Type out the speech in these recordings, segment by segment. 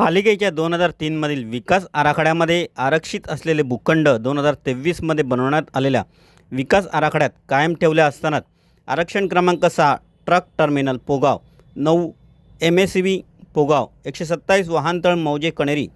पालिकेच्या 2003 मधील विकास आराखड्यामध्ये आरक्षित असलेले भूखंड 2023 मध्ये बनवण्यात आलेल्या विकास आराखड्यात कायम ठेवले असताना आरक्षण क्रमांक 6 truck terminal Pogaon, 9 MACB Pogaon, 127 वाहनतळ मौजे कणेरी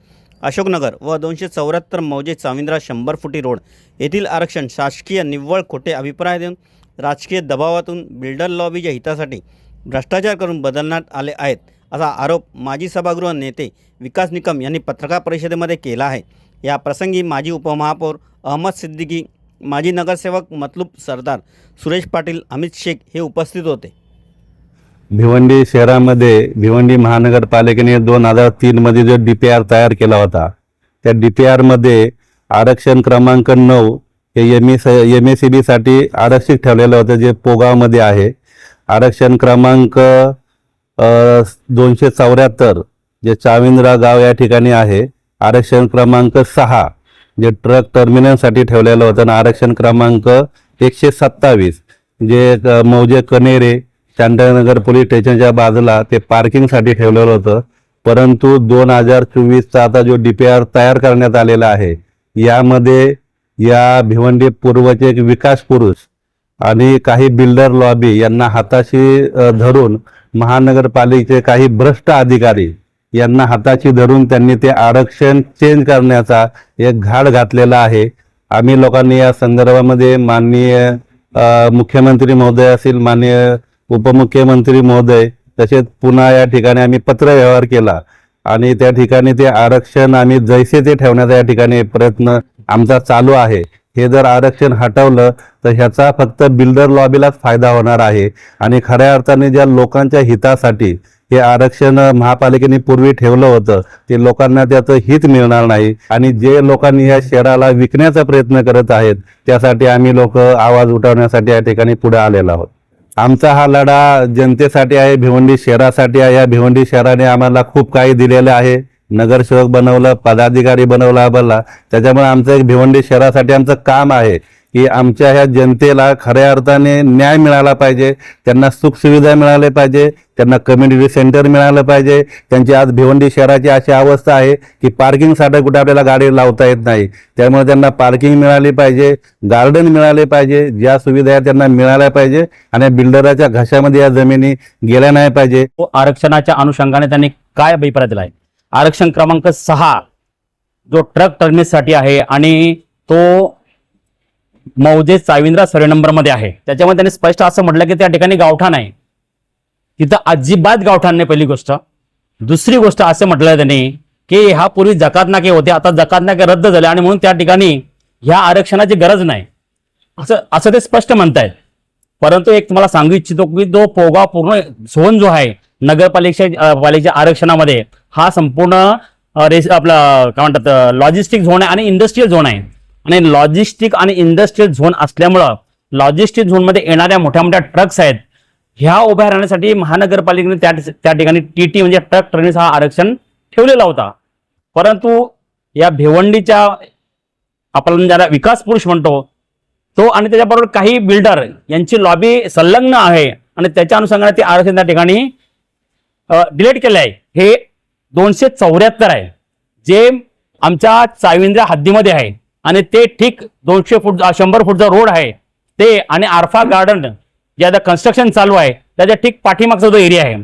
अशोकनगर व 274 मौजे चाविंद्रा 100 फुटी रोड येथील आरक्षण शासकीय निव्वळ खोटे अभिप्राय देऊन राजकीय दबावातून बिल्डर लॉबीच्या हितासाठी भ्रष्टाचार करून बदलण्यात आले आहेत असा आरोप माजी सभागृह नेते विकास निकम यांनी पत्रकार परिषदेमध्ये केला आहे। या प्रसंगी माजी उपमहापौर अहमद सिद्दीकी, माजी नगरसेवक मतलूब सरदार, सुरेश पाटील, अमित शेख हे उपस्थित होते। भिवंडी शहरामध्ये भिवंडी महानगरपालिकेने 2003 मध्ये जो DPR तयार केला होता, त्या DPR मध्ये आरक्षण क्रमांक 9 हे MACB साठी आरक्षित ठेवलेलं होतं, जे पोगाव मध्ये आहे। आरक्षण क्रमांक 274 जे चाविंद्रा गाव या ठिकाणी आहे। आरक्षण क्रमांक 6 जे ट्रक टर्मिनल साठी ठेवलेलं होतं, आणि आरक्षण क्रमांक 127 जे मौजे कणेरे शांतानगर पोलीस स्टेशनच्या बाजूला ते पार्किंग साठी ठेवलेलं होतं। परंतु 2024चा आता जो DPR तयार करण्यात आलेला आहे, यामध्ये या भिवंडी पूर्वचे एक विकास पुरुष आणि काही बिल्डर लॉबी यांना हाताशी धरून महानगरपालिकेचे काही भ्रष्ट अधिकारी यांना हाताशी धरून त्यांनी ते आरक्षण चेंज करण्याचा एक घाट घातलेला आहे। आम्ही लोकांनी या संदर्भामध्ये माननीय मुख्यमंत्री महोदय असतील, माननीय उपमुख्यमंत्री महोदय, तसेच पुन्हा या ठिकाणी आम्ही पत्रव्यवहार केला आणि त्या ठिकाणी ते आरक्षण आम्ही जैसे ते ठेवण्याचा या ठिकाणी प्रयत्न आमचा चालू आहे। हे जर आरक्षण हटवलं तर ह्याचा फक्त बिल्डर लॉबीलाच फायदा होणार आहे आणि खऱ्या अर्थाने ज्या लोकांच्या हितासाठी हे आरक्षण महापालिकेने पूर्वी ठेवलं होतं, ते लोकांना त्याचं हित मिळणार नाही आणि जे लोकांनी या शहराला विकण्याचा प्रयत्न करत आहेत, त्यासाठी आम्ही लोक आवाज उठवण्यासाठी या ठिकाणी पुढे आलेलो आहोत। आमचा हा लढा जनतेसाठी आहे, भिवंडी शहरासाठी आहे। या भिवंडी शहराने आम्हाला खूप काही दिलेलं आहे, नगरसेवक बनवलं, पदाधिकारी बनवला आम्हाला। त्याच्यामुळे आमचं एक भिवंडी शहरासाठी आमचं काम आहे की आमच्या ह्या जनतेला खऱ्या अर्थाने न्याय मिळाला पाहिजे, त्यांना सुख सुविधा मिळाले पाहिजे, त्यांना कम्युनिटी सेंटर मिळालं पाहिजे। त्यांची आज भिवंडी शहराची अशी अवस्था आहे की पार्किंगसाठी कुठे आपल्याला गाडी लावता येत नाही, त्यामुळे त्यांना पार्किंग मिळाली पाहिजे, गार्डन मिळाले पाहिजे, ज्या सुविधा आहेत त्यांना मिळाल्या पाहिजे आणि बिल्डराच्या घशामध्ये या जमिनी गेल्या नाही पाहिजे। आरक्षणाच्या अनुषंगाने त्यांनी काय अभिप्राय दिलाय? आरक्षण क्रमांक 6 जो ट्रक टर्मिनलसाठी आहे आणि तो मौजे चाविंद्रा सर्वे नंबर मध्ये आहे, त्याच्यामध्ये त्यांनी स्पष्ट असं म्हटलं की त्या ठिकाणी गावठाण आहे, तिथं अजिबात गावठाण नाही। पहिली गोष्ट। दुसरी गोष्ट असं म्हटलं त्यांनी की ह्या पूर्वी जकात नाके होते, आता जकात नाके रद्द झाले आणि म्हणून त्या ठिकाणी ह्या आरक्षणाची गरज नाही, असं ते स्पष्ट म्हणतायत। परंतु एक तुम्हाला सांगू इच्छितो की तो पोगाव पूर्ण झोन जो आहे पालिकेच्या आरक्षणामध्ये, हा संपूर्ण आपला काय म्हणतात लॉजिस्टिक झोन आहे आणि इंडस्ट्रियल झोन आहे। आणि लॉजिस्टिक आणि इंडस्ट्रियल झोन असल्यामुळं लॉजिस्टिक झोन मध्ये येणाऱ्या मोठ्या मोठ्या ट्रक्स आहेत, ह्या उभ्या राहण्यासाठी महानगरपालिकेने त्या ठिकाणी TT म्हणजे ट्रक टर्मिनल हा आरक्षण ठेवलेला होता। परंतु या भिवंडीच्या आपण ज्याला विकास पुरुष म्हणतो तो आणि त्याच्याबरोबर काही बिल्डर यांची लॉबी संलग्न आहे आणि त्याच्या अनुषंगाने ते आरक्षण त्या ठिकाणी डिलीट केलं आहे। हे 274 आहे जे आमच्या चाविंद्रा हद्दीमध्ये आहे आणि ते ठीक 200 फूट 100 फूटचा रोड आहे ते, आणि आरफा गार्डन जे आता कन्स्ट्रक्शन चालू आहे त्याच्या ठीक पाठीमागचा जो एरिया आहे।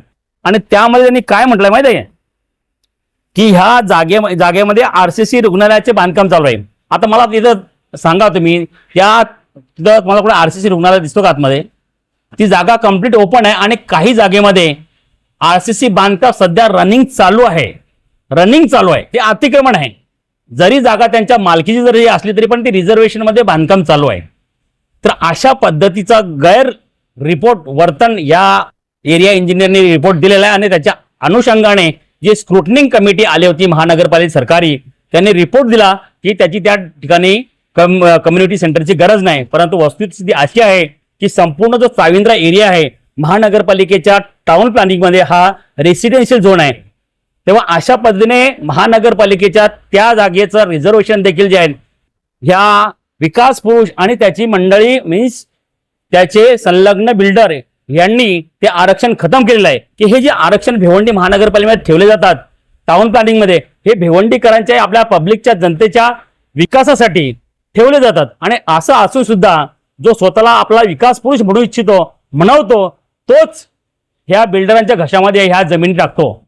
आणि त्यामध्ये त्यांनी काय म्हटलंय माहिती आहे की ह्या जागेमध्ये RCC रुग्णालयाचे बांधकाम चालू आहे। आता मला तिथं सांगा तुम्ही, तिथं मला कुठे RCC रुग्णालय दिसतो का आतमध्ये? ती जागा कम्प्लीट ओपन आहे आणि काही जागेमध्ये RCC बांधकाम सध्या रनिंग चालू आहे, ते अतिक्रमण आहे। जरी जागा त्यांच्या मालकीची जरी असली तरी पण ती रिझर्वेशन मध्ये बांधकाम चालू आहे। तर अशा पद्धतीचा गैर रिपोर्ट वर्तन या एरिया इंजिनियरने रिपोर्ट दिलेला आहे आणि त्याच्या अनुषंगाने जी स्क्रुटनिंग कमिटी आली होती महानगरपालिका सरकारी, त्यांनी रिपोर्ट दिला की त्याची त्या ठिकाणी कम्युनिटी सेंटरची गरज नाही। परंतु वस्तुस्थिती अशी आहे की संपूर्ण जो चाविंद्रा एरिया आहे महानगरपालिकेच्या टाउन प्लॅनिंग मध्ये हा रेसिडेन्शियल झोन आहे। तेव्हा अशा पद्धतीने महानगरपालिकेच्या त्या जागेचं रिझर्वेशन देखील जे आहे ह्या विकास पुरुष आणि त्याची मंडळी मीन्स त्याचे संलग्न बिल्डर यांनी ते आरक्षण खतम केलेलं आहे की हे जे आरक्षण भिवंडी महानगरपालिकेत ठेवले जातात टाउन प्लॅनिंगमध्ये हे भिवंडीकरांच्या आपल्या पब्लिकच्या जनतेच्या विकासासाठी ठेवले जातात. आणि असं असून सुद्धा जो स्वतःला आपला विकास पुरुष म्हणू इच्छितो, म्हणवतो, तोच ह्या बिल्डरांच्या घशामध्ये ह्या जमिनी टाकतो.